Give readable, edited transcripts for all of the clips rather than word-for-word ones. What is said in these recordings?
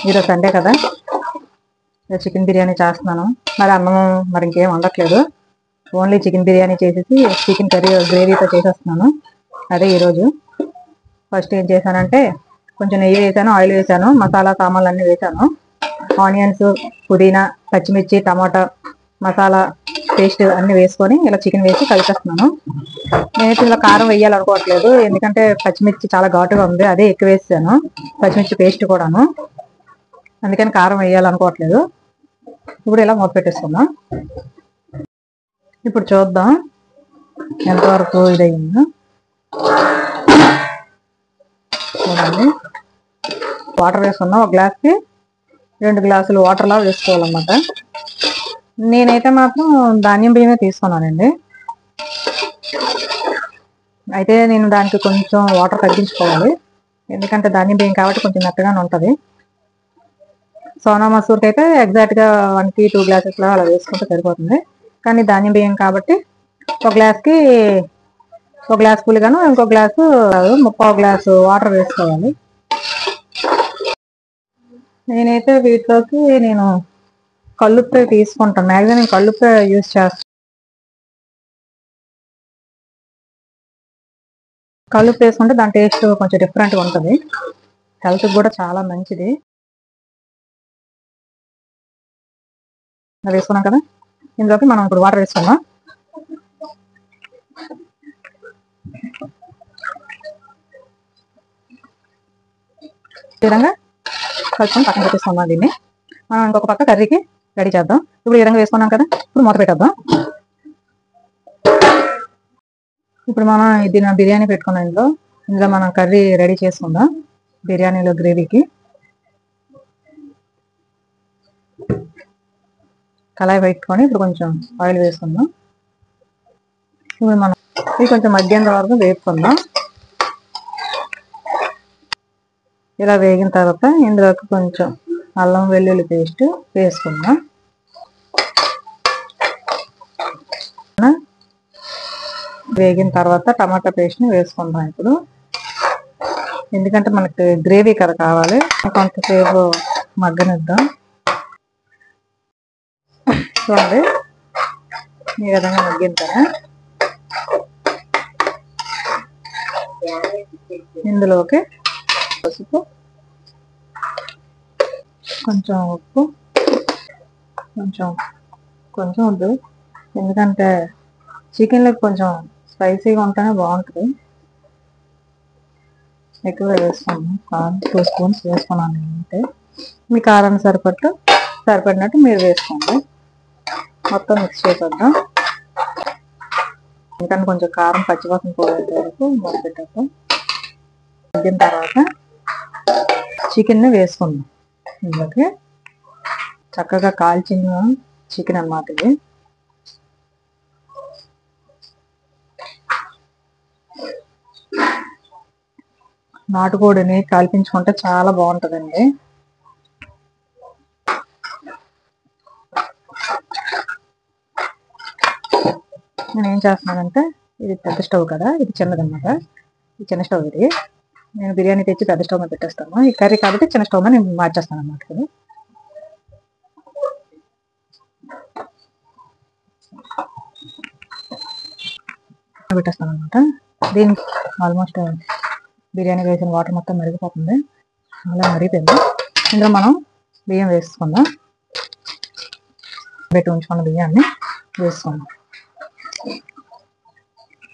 ఈరోజు సండే కదా, చికెన్ బిర్యానీ చేస్తున్నాను. మరి అన్నం మరి ఇంకేం వండట్లేదు, ఓన్లీ చికెన్ బిర్యానీ చేసేసి చికెన్ కర్రీ గ్రేవీతో చేసేస్తున్నాను. అదే ఈరోజు. ఫస్ట్ ఏం చేశానంటే కొంచెం నెయ్యి వేసాను, ఆయిల్ వేసాను, మసాలా సామాన్లు అన్నీ వేసాను. ఆనియన్స్, పుదీనా, పచ్చిమిర్చి, టమాటా, మసాలా పేస్ట్ అన్నీ వేసుకొని ఇలా చికెన్ వేసి కలిపేస్తున్నాను. నేనైతే ఇలా కారం వేయాలనుకోవట్లేదు, ఎందుకంటే పచ్చిమిర్చి చాలా ఘాటుగా ఉంది, అదే ఎక్కువ వేసాను పచ్చిమిర్చి పేస్ట్ కూడాను, అందుకని కారం వేయాలనుకోవట్లేదు. ఇప్పుడు ఇలా మూత పెట్టేసుకుందాం. ఇప్పుడు చూద్దాం ఎంతవరకు ఇదయ్యిందో. చూడండి, వాటర్ వేసుకుందాం. ఒక గ్లాస్కి 2 గ్లాసులు వాటర్లా వేసుకోవాలన్నమాట. నేనైతే మాత్రం ధాన్యం బియ్యమే తీసుకున్నానండి. అయితే నేను దానికి కొంచెం వాటర్ తగ్గించుకోవాలి, ఎందుకంటే ధాన్యం బియ్యం కాబట్టి కొంచెం మెత్తగానే ఉంటుంది. సోనా మసూర్కి అయితే ఎగ్జాక్ట్గా 1కి 2 గ్లాసెస్లో అలా వేసుకుంటే సరిపోతుంది. కానీ ధాన్యం బియ్యం కాబట్టి ఒక గ్లాస్కి 1 గ్లాస్ పులిగాను, ఇంకో గ్లాసు 3/4 గ్లాసు వాటర్ వేసుకోవాలి. నేనైతే వీటిలోకి కల్లుప్పు తీసుకుంటాను, మ్యాక్సిమం నేను కల్లుప్పు యూజ్ చేస్తాను. కల్లుప్పు వేసుకుంటే దాని టేస్ట్ కొంచెం డిఫరెంట్గా ఉంటుంది, హెల్త్కి కూడా చాలా మంచిది. వేసుకున్నాం కదా, ఇందులోకి మనం ఇప్పుడు వాటర్ వేసుకుందాం. ఈ విధంగా కలుపుకొని పక్కన పెట్టేసుకుందాం. దీన్ని మనం ఇంకొక పక్క కర్రీకి రెడీ చేద్దాం. ఇప్పుడు ఈ విధంగా వేసుకున్నాం కదా, ఇప్పుడు మూత పెట్టేద్దాం. ఇప్పుడు మనం దీని బిర్యానీ పెట్టుకున్నాం, ఇందులో మనం కర్రీ రెడీ చేసుకుందాం. బిర్యానీలో గ్రేవీకి కళాయి పెట్టుకొని ఇప్పుడు కొంచెం ఆయిల్ వేసుకుందాం. ఇప్పుడు మనం ఇది కొంచెం మధ్యాహ్నం వరకు వేపుకుందాం. ఇలా వేగిన తర్వాత ఇందులోకి కొంచెం అల్లం వెల్లుల్లి పేస్ట్ వేసుకుందాం. వేగిన తర్వాత టమాటా పేస్ట్ని వేసుకుందాం ఇప్పుడు, ఎందుకంటే మనకి గ్రేవీ కదా కావాలి. కొంతసేపు మగ్గనిద్దాం. చూడండి, ఈ విధంగా మగ్గిన కదా, ఇందులోకి పసుపు, కొంచెం ఉప్పు, కొంచెం వద్దు, ఎందుకంటే చికెన్లో కొంచెం స్పైసీగా ఉంటేనే బాగుంటుంది. ఎక్కువ వేసుకున్నాను, కారం 2 స్పూన్స్ వేసుకున్నాను నేనైతే. మీ కారాన్ని సరిపడినట్టు మీరు వేసుకోండి. మొత్తం మిక్స్ చేసేద్దాం, ఎందుకంటే కొంచెం కారం పచ్చివాసన పోయేంత వరకు మూత పెట్టేద్దాం. తగ్గిన తర్వాత చికెన్ని వేసుకుందాం. ఇందులోకి చక్కగా కాల్చిన చికెన్ అన్నమాట ఇది. నాటుకోడిని కాల్పించుకుంటే చాలా బాగుంటుందండి. నేను ఏం చేస్తున్నానంటే, ఇది పెద్ద స్టవ్ కదా, ఇది చిన్నదన్నమాట, ఇది చిన్న స్టవ్. ఇది నేను బిర్యానీ తెచ్చి పెద్ద స్టవ్ మీద పెట్టేస్తాను, ఈ కర్రీ కాబట్టి చిన్న స్టవ్ మీద నేను మార్చేస్తాను అన్నమాట. ఇది పెట్టేస్తాను అనమాట. దీనికి ఆల్మోస్ట్ బిర్యానీ వేసిన వాటర్ మొత్తం మరిగిపోతుంది, అలా మరిగిపోయింది. ఇందులో మనం బియ్యం వేసుకుందాం. పెట్టి ఉంచుకున్న బియ్యాన్ని వేసుకుందాం.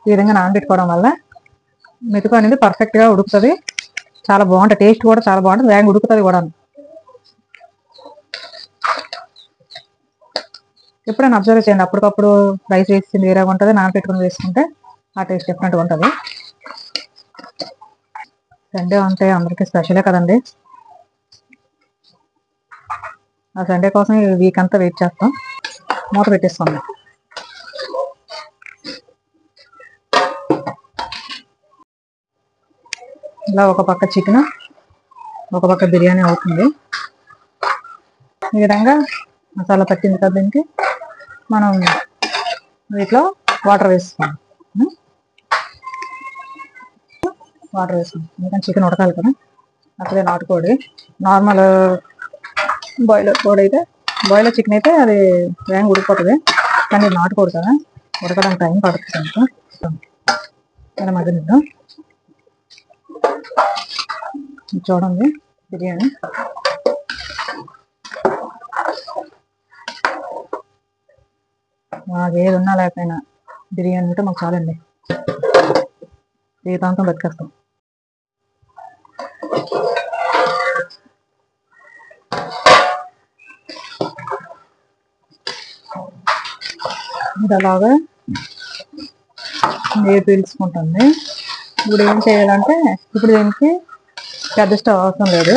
ఈ విధంగా నానబెట్టుకోవడం వల్ల మెతుకు అనేది పర్ఫెక్ట్గా ఉడుకుతుంది, చాలా బాగుంటుంది, టేస్ట్ కూడా చాలా బాగుంటుంది, వేగంగా ఉడుకుతుంది కూడా. ఎప్పుడైనా అబ్జర్వ్ చేయండి, అప్పటికప్పుడు రైస్ వేసింది వేరేగా ఉంటుంది, నానబెట్టుకుని వేసుకుంటే ఆ టేస్ట్ డిఫరెంట్గా ఉంటుంది. సండే అంటే అందరికీ స్పెషలే కదండి, ఆ సండే కోసం ఈ వీక్ అంతా వెయిట్ చేస్తాం. మూత పెట్టేస్తాం. ఇలా ఒక పక్క చికెన్, ఒక పక్క బిర్యానీ అవుతుంది. ఈ విధంగా మసాలా పట్టింది కదా, దీనికి మనం వీటిలో వాటర్ వేసుకుందాం. ఎందుకంటే చికెన్ ఉడకాలి కదా, అక్కడే నాటుకోడి. నార్మల్ బాయిలర్ చికెన్ అయితే అది వేగంగా ఉడికిపోతుంది, కానీ నాటుకోడు కదా, ఉడకడానికి టైం పడుతుంది. చాలా మగ్గనిద్దాం. చూడండి బిర్యానీ మాకు ఏది ఉన్నా లేకపోయినా బిర్యానీ అంటే మాకు చాలండి, జీవితాంతం బతికేస్తాం. ఇది అలాగా నీరు పీల్చుకుంటుంది. ఇప్పుడు ఏం చేయాలంటే, ఇప్పుడు దీనికి పెద్ద స్టవ్ అవసరం లేదు,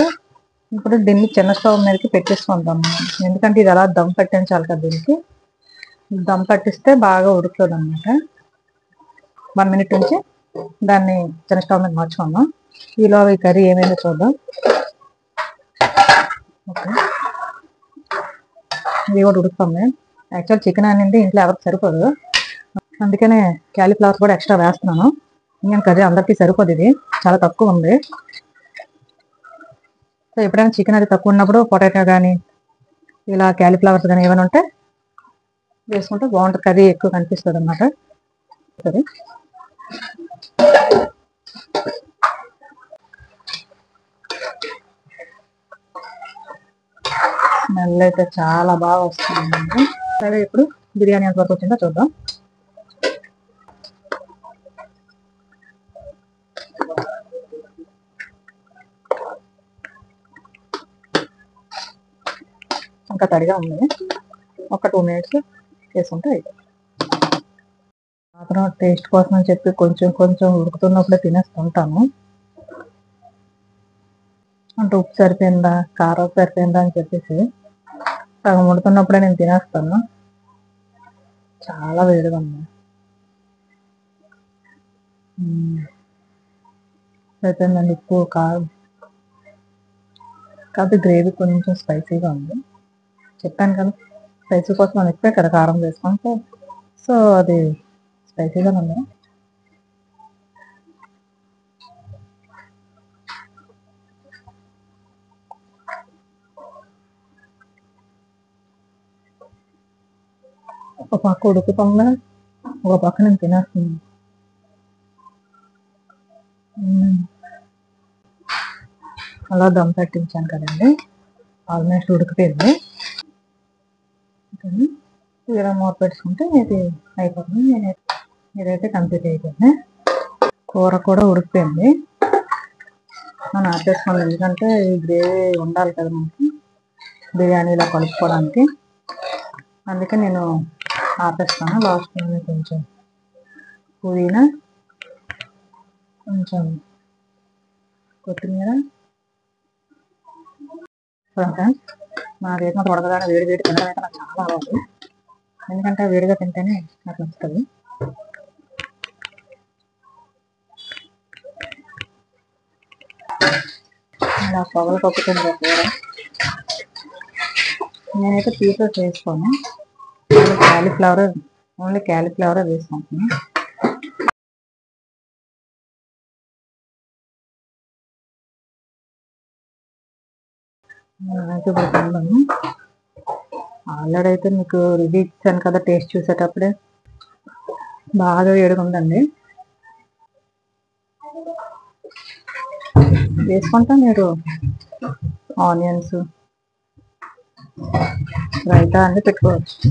ఇప్పుడు దీన్ని చిన్న స్టవ్ మీదకి పెట్టేసుకుంటాం. ఎందుకంటే ఇది అలా దమ్ పట్టించాలి కదా, దీనికి దమ్ పట్టిస్తే బాగా ఉడుకుతుంది అనమాట. 1 మినిట్ నుంచి దాన్ని చిన్న స్టవ్ మీద మార్చుకుందాం. ఈలో ఈ కర్రీ ఏమైందో చూద్దాం. ఓకే, ఇది కూడా ఉడుకుతుంది. యాక్చువల్ చికెన్ అనేది ఇంట్లో ఎవరికి సరిపోదు, అందుకనే క్యాలీఫ్లవర్స్ కూడా ఎక్స్ట్రా వేస్తున్నాను. ఇంకేం కర్రీ అందరికీ సరిపోదు, ఇది చాలా తక్కువ ఉంది. సో ఎప్పుడైనా చికెన్ అది తక్కువ ఉన్నప్పుడు పొటాటో కానీ ఇలా క్యాలీఫ్లవర్స్ కానీ ఏమైనా ఉంటే వేసుకుంటే బాగుంటుంది, కర్రీ ఎక్కువ కనిపిస్తుంది అన్నమాట. సరే, స్మెల్ అయితే చాలా బాగా వస్తుంది. సరే, ఇప్పుడు బిర్యానీ ఎంతవరకు వచ్చిందో చూద్దాం. ఇంకా తడిగా ఉంది, ఒక 2 మినిట్స్ చేసుకుంటే అయిపోతుంది. మాత్రం టేస్ట్ కోసం అని చెప్పి కొంచెం కొంచెం ఉడుకుతున్నప్పుడే తినేస్తుంటాను. అంటే ఉప్పు సరిపోయిందా, కారం సరిపోయిందా అని చెప్పేసి సగం ఉడుకుతున్నప్పుడే నేను తినేస్తాను. చాలా వేడిగా ఉంది. సరిపోయిందండి ఉప్పు, కారం. కాకపోతే గ్రేవీ కొంచెం స్పైసీగా ఉంది. చెప్పాను కదా, స్పైసీ కోసం మనం ఎక్కువే కదా కారం వేసుకుంటే, సో అది స్పైసీగా ఉంది. ఒక పక్క ఉడుకుతుందా, ఒక పక్క నేను తినేస్తున్నాను. అలా దమ్ పెట్టించాను కదండి, ఆల్మోస్ట్ ఉడికిపోయింది. ఇలా మూత పెట్టుకుంటే ఇది అయిపోతుంది. ఇదైతే కంప్లీట్ అయిపోయింది. కూర కూడా ఉడికిపోయింది, మనం ఆపేసుకోండి. ఎందుకంటే ఈ గ్రేవీ ఉండాలి కదా మనకి బిర్యానీలో కలుపుకోవడానికి, అందుకే నేను ఆపేస్తాను. లాస్ట్ కొంచెం పుదీనా, కొంచెం కొత్తిమీర. నాకైతే మాత్రం ఉడకగానే వేడి వేడి తినడం అయితే నాకు చాలా అలవాటు, ఎందుకంటే వేడిగా తింటేనే నాకు నచ్చుతుంది. అలా పొగలు కప్పుతుంది కూర. నేనైతే పీసెస్ వేసుకోను, ఓన్లీ క్యాలీఫ్లవర్ వేసుకుంటున్నాను. నేనైతే ఇప్పుడు తిన్నాను. ఆల్రెడీ అయితే మీకు రివ్యూ ఇచ్చాను కదా, టేస్ట్ చూసేటప్పుడే బాగా వేడిగా ఉందండి. వేసుకుంటా మీరు ఆనియన్స్, రైతా అన్నీ పెట్టుకోవచ్చు.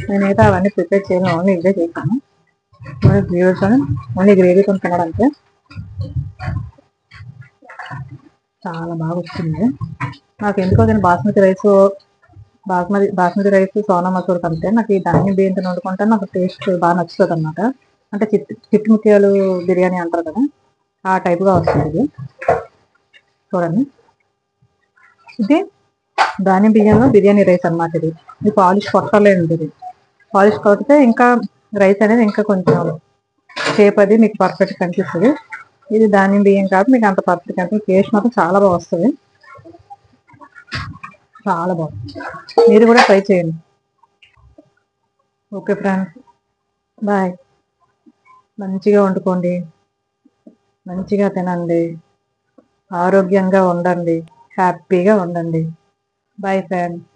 నేనైతే అవన్నీ ప్రిపేర్ చేయను, ఓన్లీ ఇవే చేశాను. ఓన్లీ గ్రేవీతో తినడానికి చాలా బాగా వచ్చింది. నాకు ఎందుకో కానీ బాస్మతి రైస్, సోనా మసూర్ కంటే నాకు ఈ ధాన్యం బియ్యంతో వండుకుంటే నాకు టేస్ట్ బాగా నచ్చుతుంది అనమాట. అంటే చిట్టుముత్యాలు బిర్యానీ అంటారు కదా, ఆ టైప్గా వస్తుంది ఇది. చూడండి, ఇది ధాన్యం బియ్యంలో బిర్యానీ రైస్ అనమాట. ఇది పాలిష్ కొట్టలేదు, ఇది పాలిష్ కొడితే ఇంకా రైస్ అనేది ఇంకా కొంచెం షేప్ అది మీకు పర్ఫెక్ట్ కనిపిస్తుంది. ఇది ధాన్యం బియ్యం కాదు, మీకు అంత పర్ఫెక్ట్ కనిపిస్తుంది. టేస్ట్ మాత్రం చాలా బాగా వస్తుంది, చాలా బాగుంది. మీరు కూడా ట్రై చేయండి. Okay friends, bye. మంచిగా వండుకోండి, మంచిగా తినండి, ఆరోగ్యంగా ఉండండి, హ్యాపీగా ఉండండి. Bye friends.